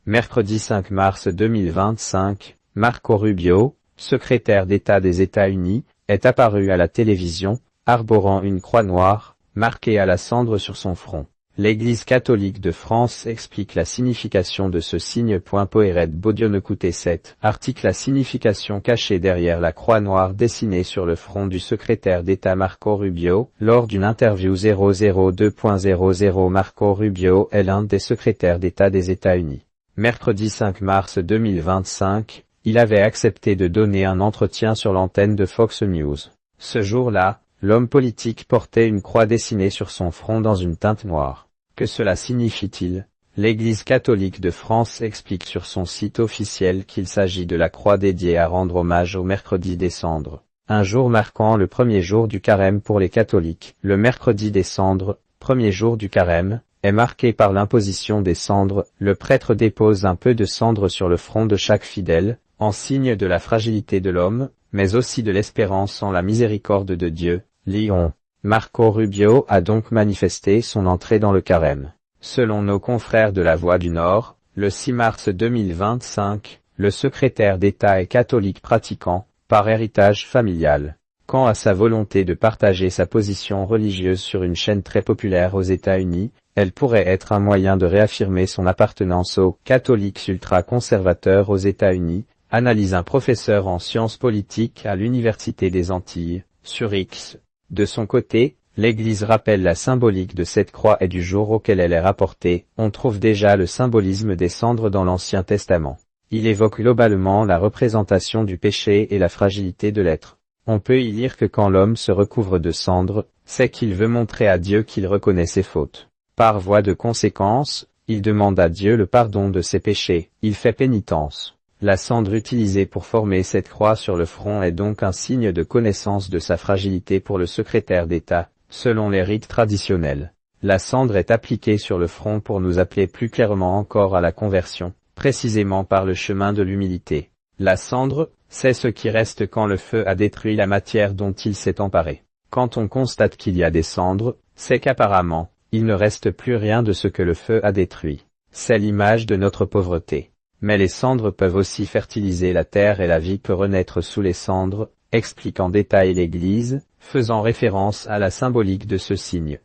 Mercredi 5 mars 2025, Marco Rubio, secrétaire d'État des États-Unis, est apparu à la télévision, arborant une croix noire, marquée à la cendre sur son front. L'Église catholique de France explique la signification de ce signe. Poëret Bodionekouté 7. Article. La signification cachée derrière la croix noire dessinée sur le front du secrétaire d'État Marco Rubio. Lors d'une interview 002.00, Marco Rubio est l'un des secrétaires d'État des États-Unis. Mercredi 5 mars 2025, il avait accepté de donner un entretien sur l'antenne de Fox News. Ce jour-là, l'homme politique portait une croix dessinée sur son front dans une teinte noire. Que cela signifie-t-il? L'Église catholique de France explique sur son site officiel qu'il s'agit de la croix dédiée à rendre hommage au mercredi des cendres, un jour marquant le premier jour du carême pour les catholiques. Le mercredi des cendres, premier jour du carême, est marqué par l'imposition des cendres. Le prêtre dépose un peu de cendre sur le front de chaque fidèle, en signe de la fragilité de l'homme, mais aussi de l'espérance en la miséricorde de Dieu. Lyon. Marco Rubio a donc manifesté son entrée dans le carême. Selon nos confrères de La Voix du Nord, le 6 mars 2025, le secrétaire d'État est catholique pratiquant, par héritage familial. Quant à sa volonté de partager sa position religieuse sur une chaîne très populaire aux États-Unis, elle pourrait être un moyen de réaffirmer son appartenance aux catholiques ultra-conservateurs aux États-Unis, analyse un professeur en sciences politiques à l'Université des Antilles, sur X. De son côté, l'Église rappelle la symbolique de cette croix et du jour auquel elle est rapportée. On trouve déjà le symbolisme des cendres dans l'Ancien Testament. Il évoque globalement la représentation du péché et la fragilité de l'être. On peut y lire que quand l'homme se recouvre de cendres, c'est qu'il veut montrer à Dieu qu'il reconnaît ses fautes. Par voie de conséquence, il demande à Dieu le pardon de ses péchés, il fait pénitence. La cendre utilisée pour former cette croix sur le front est donc un signe de connaissance de sa fragilité pour le secrétaire d'État, selon les rites traditionnels. La cendre est appliquée sur le front pour nous appeler plus clairement encore à la conversion, précisément par le chemin de l'humilité. La cendre, c'est ce qui reste quand le feu a détruit la matière dont il s'est emparé. Quand on constate qu'il y a des cendres, c'est qu'apparemment, il ne reste plus rien de ce que le feu a détruit. C'est l'image de notre pauvreté. Mais les cendres peuvent aussi fertiliser la terre et la vie peut renaître sous les cendres, explique en détail l'Église, faisant référence à la symbolique de ce signe.